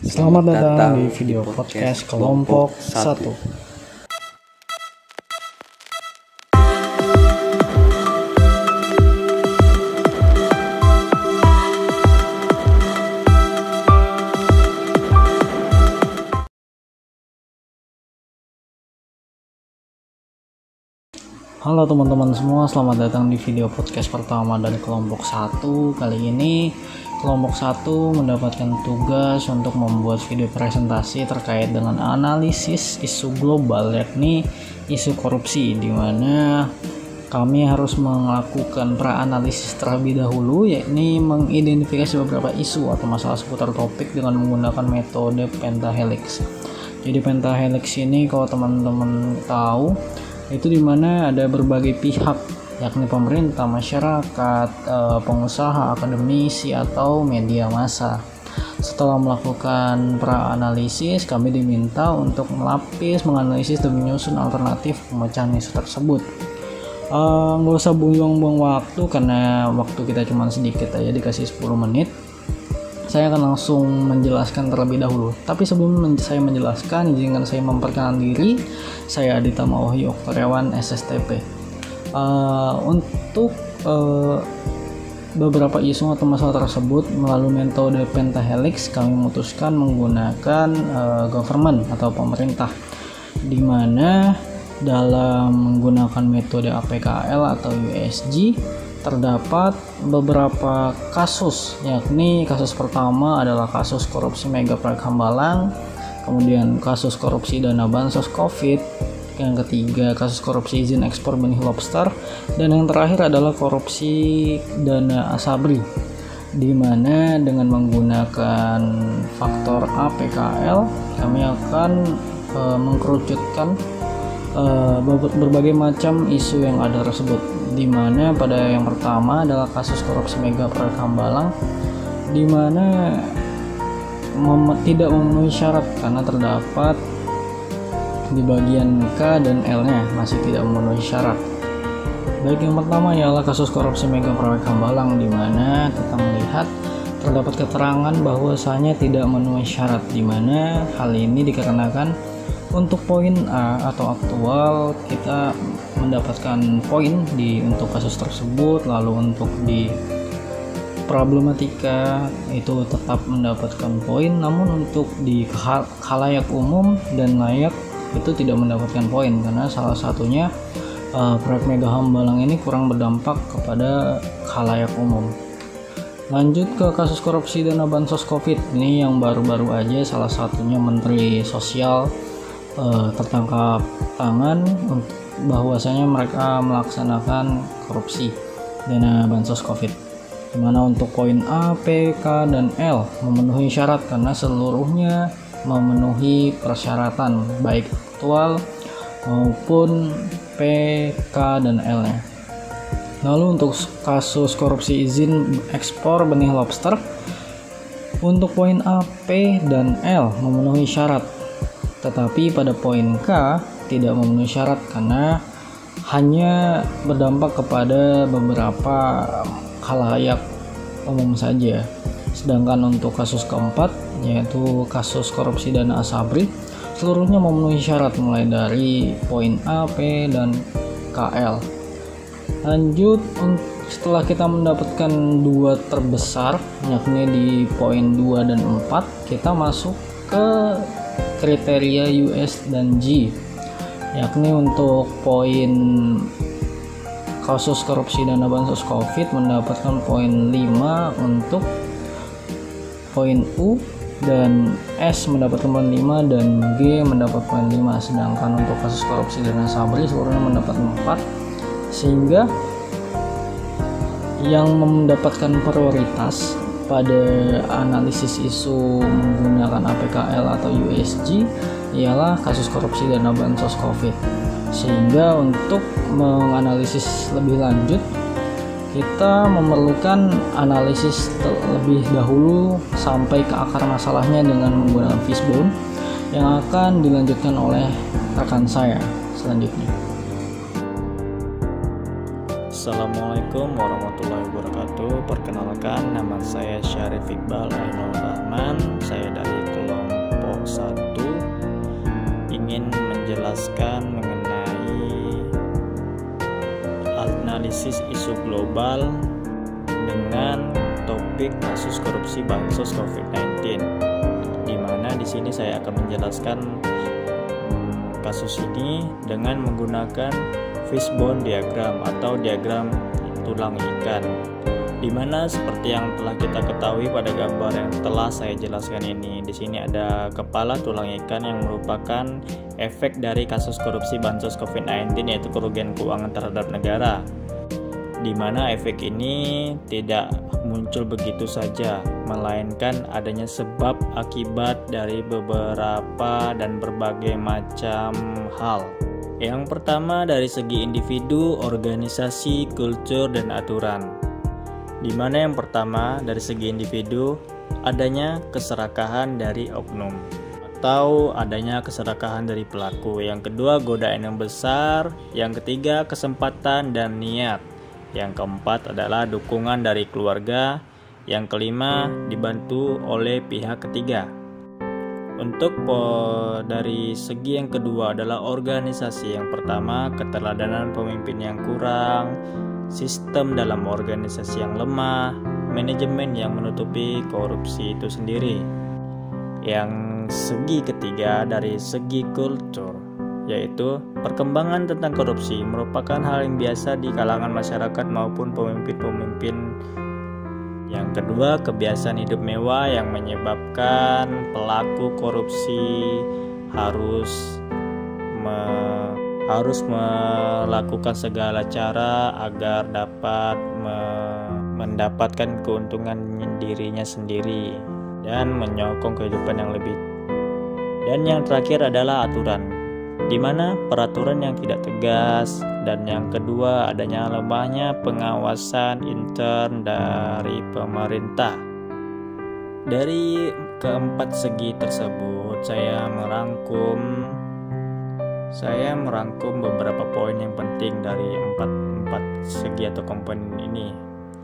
Selamat datang di video podcast kelompok 1. Halo teman-teman semua, selamat datang di video podcast pertama dari kelompok 1. Kali ini kelompok 1 mendapatkan tugas untuk membuat video presentasi terkait dengan analisis isu global, yakni isu korupsi, di mana kami harus melakukan pra-analisis terlebih dahulu, yakni mengidentifikasi beberapa isu atau masalah seputar topik dengan menggunakan metode pentahelix. Jadi pentahelix ini kalau teman-teman tahu itu dimana ada berbagai pihak, yakni pemerintah, masyarakat, pengusaha, akademisi, atau media massa. Setelah melakukan pra-analisis, kami diminta untuk menganalisis dan menyusun alternatif pemecahan isu tersebut. Nggak usah buang-buang waktu karena waktu kita cuma sedikit aja, dikasih 10 menit. Saya akan langsung menjelaskan terlebih dahulu. Tapi sebelum saya menjelaskan, izinkan saya memperkenalkan diri. Saya Adita Mawahyu Oktoriawan, SSTP. Untuk beberapa isu atau masalah tersebut melalui metode pentahelix, kami memutuskan menggunakan government atau pemerintah, di mana dalam menggunakan metode APKL atau USG terdapat beberapa kasus, yakni kasus pertama adalah kasus korupsi mega proyek Hambalang, kemudian kasus korupsi dana bansos COVID, yang ketiga kasus korupsi izin ekspor benih lobster, dan yang terakhir adalah korupsi dana Asabri, di mana dengan menggunakan faktor APKL kami akan mengkerucutkan berbagai macam isu yang ada tersebut, di mana pada yang pertama adalah kasus korupsi mega proyek Hambalang, di mana tidak memenuhi syarat karena terdapat di bagian K dan L-nya masih tidak memenuhi syarat. Baik, yang pertama ialah kasus korupsi mega proyek Hambalang, di mana kita melihat terdapat keterangan bahwasanya tidak memenuhi syarat, di mana hal ini dikarenakan untuk poin A atau aktual kita mendapatkan poin untuk kasus tersebut, lalu untuk di problematika itu tetap mendapatkan poin, namun untuk di khalayak umum dan layak itu tidak mendapatkan poin karena salah satunya proyek Mega Hambalang ini kurang berdampak kepada khalayak umum. Lanjut ke kasus korupsi dana bansos COVID, ini yang baru-baru aja salah satunya Menteri Sosial tertangkap tangan bahwasanya mereka melaksanakan korupsi dana bansos COVID, di mana untuk poin A, P, K, dan L memenuhi syarat karena seluruhnya memenuhi persyaratan baik aktual maupun P, K, dan L-nya. Lalu untuk kasus korupsi izin ekspor benih lobster, untuk poin A, P, dan L memenuhi syarat, tetapi pada poin K tidak memenuhi syarat karena hanya berdampak kepada beberapa khalayak umum saja. Sedangkan untuk kasus keempat, yaitu kasus korupsi dana Asabri, seluruhnya memenuhi syarat mulai dari poin A, P, dan KL. Lanjut, setelah kita mendapatkan dua terbesar, yakni di poin 2 dan 4, kita masuk ke kriteria US dan G, yakni untuk poin kasus korupsi dana bansos COVID mendapatkan poin 5, untuk poin U dan S mendapatkan poin 5, dan G mendapat poin 5, sedangkan untuk kasus korupsi dana Asabri seluruhnya mendapat 4, sehingga yang mendapatkan prioritas pada analisis isu menggunakan APKL atau USG ialah kasus korupsi dana bansos COVID. Sehingga untuk menganalisis lebih lanjut, kita memerlukan analisis terlebih dahulu sampai ke akar masalahnya dengan menggunakan fishbone, yang akan dilanjutkan oleh rekan saya selanjutnya. Assalamualaikum warahmatullahi wabarakatuh. Perkenalkan, nama saya Syarif Iqbal Ainul Rahman. Saya dari kelompok isu global dengan topik kasus korupsi bansos COVID-19, di mana di sini saya akan menjelaskan kasus ini dengan menggunakan fishbone diagram atau diagram tulang ikan, di mana seperti yang telah kita ketahui pada gambar yang telah saya jelaskan ini, di sini ada kepala tulang ikan yang merupakan efek dari kasus korupsi bansos COVID-19, yaitu kerugian keuangan terhadap negara, di mana efek ini tidak muncul begitu saja, melainkan adanya sebab akibat dari beberapa dan berbagai macam hal. Yang pertama dari segi individu, organisasi, kultur, dan aturan. Di mana yang pertama dari segi individu, adanya keserakahan dari oknum atau adanya keserakahan dari pelaku. Yang kedua, godaan yang besar. Yang ketiga, kesempatan dan niat. Yang keempat adalah dukungan dari keluarga. Yang kelima, dibantu oleh pihak ketiga. Untuk dari segi yang kedua adalah organisasi. Yang pertama, keteladanan pemimpin yang kurang, sistem dalam organisasi yang lemah, manajemen yang menutupi korupsi itu sendiri. Yang segi ketiga dari segi kultur, yaitu perkembangan tentang korupsi merupakan hal yang biasa di kalangan masyarakat maupun pemimpin-pemimpin. Yang kedua, kebiasaan hidup mewah yang menyebabkan pelaku korupsi harus melakukan segala cara agar dapat mendapatkan keuntungan dirinya sendiri dan menyokong kehidupan yang lebih. Dan yang terakhir adalah aturan, di mana peraturan yang tidak tegas, dan yang kedua adanya lemahnya pengawasan intern dari pemerintah. Dari keempat segi tersebut saya merangkum beberapa poin yang penting dari empat segi atau komponen ini.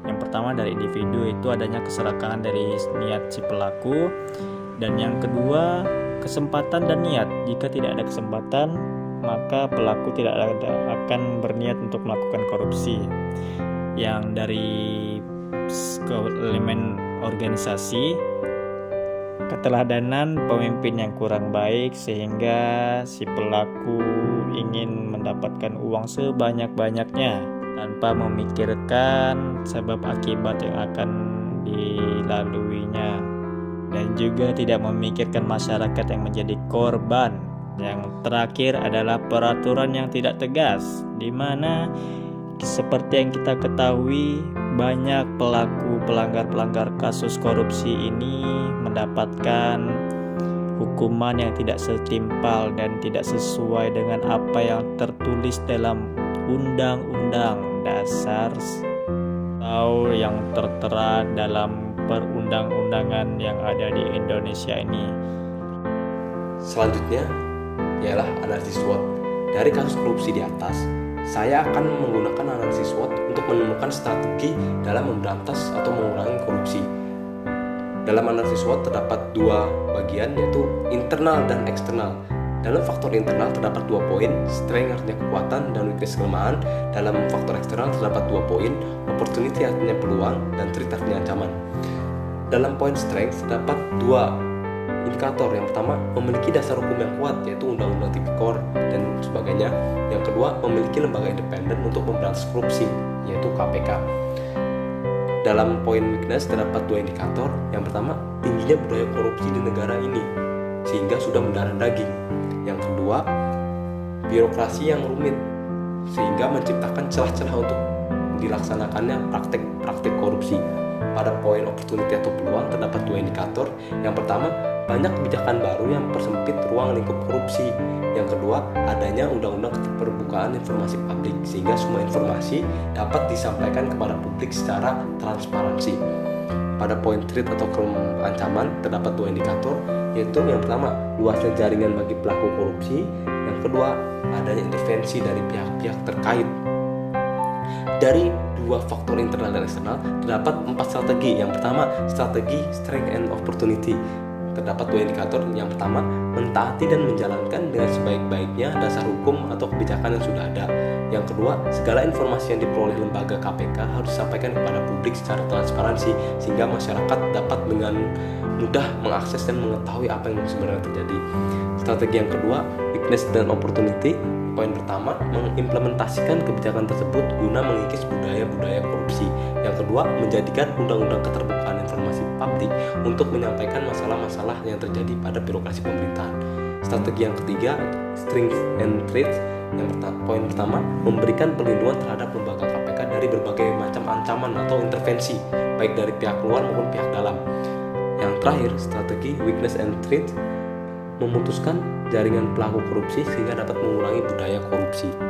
Yang pertama dari individu, itu adanya keserakahan dari niat si pelaku, dan yang kedua kesempatan dan niat. Jika tidak ada kesempatan, maka pelaku tidak akan berniat untuk melakukan korupsi. Yang dari elemen organisasi, keteladanan pemimpin yang kurang baik sehingga si pelaku ingin mendapatkan uang sebanyak-banyaknya tanpa memikirkan sebab akibat yang akan dilaluinya, dan juga tidak memikirkan masyarakat yang menjadi korban. Yang terakhir adalah peraturan yang tidak tegas, di mana seperti yang kita ketahui banyak pelaku pelanggar kasus korupsi ini mendapatkan hukuman yang tidak setimpal dan tidak sesuai dengan apa yang tertulis dalam Undang-Undang Dasar atau yang tertera dalam perundang-undangan yang ada di Indonesia ini. Selanjutnya ialah analisis SWOT. Dari kasus korupsi di atas, saya akan menggunakan analisis SWOT untuk menemukan strategi dalam memberantas atau mengurangi korupsi. Dalam analisis SWOT terdapat dua bagian, yaitu internal dan eksternal. Dalam faktor internal terdapat 2 poin, strength artinya kekuatan dan weakness kelemahan. Dalam faktor eksternal terdapat 2 poin, opportunity artinya peluang dan threat artinya ancaman. Dalam poin strength terdapat 2 indikator. Yang pertama, memiliki dasar hukum yang kuat, yaitu Undang-Undang Tipikor dan sebagainya. Yang kedua, memiliki lembaga independen untuk memberantas korupsi, yaitu KPK. Dalam poin weakness terdapat 2 indikator. Yang pertama, tingginya budaya korupsi di negara ini sehingga sudah mendarah daging. Yang kedua, birokrasi yang rumit sehingga menciptakan celah-celah untuk dilaksanakannya praktek korupsi. Pada poin opportunity atau peluang terdapat 2 indikator. Yang pertama, banyak kebijakan baru yang mempersempit ruang lingkup korupsi. Yang kedua, adanya undang-undang keterbukaan informasi publik sehingga semua informasi dapat disampaikan kepada publik secara transparansi. Pada poin threat atau ancaman terdapat 2 indikator, yaitu yang pertama, luasnya jaringan bagi pelaku korupsi. Yang kedua, adanya intervensi dari pihak-pihak terkait. Dari 2 faktor internal dan eksternal terdapat 4 strategi. Yang pertama, strategi strength and opportunity. terdapat 2 indikator. Yang pertama, mentaati dan menjalankan dengan sebaik-baiknya dasar hukum atau kebijakan yang sudah ada. Yang kedua, segala informasi yang diperoleh lembaga KPK harus disampaikan kepada publik secara transparansi sehingga masyarakat dapat dengan mudah mengakses dan mengetahui apa yang sebenarnya terjadi. Strategi yang kedua, weakness dan opportunity. Poin pertama, mengimplementasikan kebijakan tersebut guna mengikis budaya-budaya korupsi. Yang kedua, menjadikan undang-undang keterbukaan informasi publik untuk menyampaikan masalah-masalah yang terjadi pada birokrasi pemerintahan. Strategi yang ketiga, strength and threats. Poin pertama, memberikan perlindungan terhadap lembaga KPK dari berbagai macam ancaman atau intervensi, baik dari pihak luar maupun pihak dalam. Yang terakhir, strategi weakness and threats, memutuskan jaringan pelaku korupsi sehingga dapat mengurangi budaya korupsi.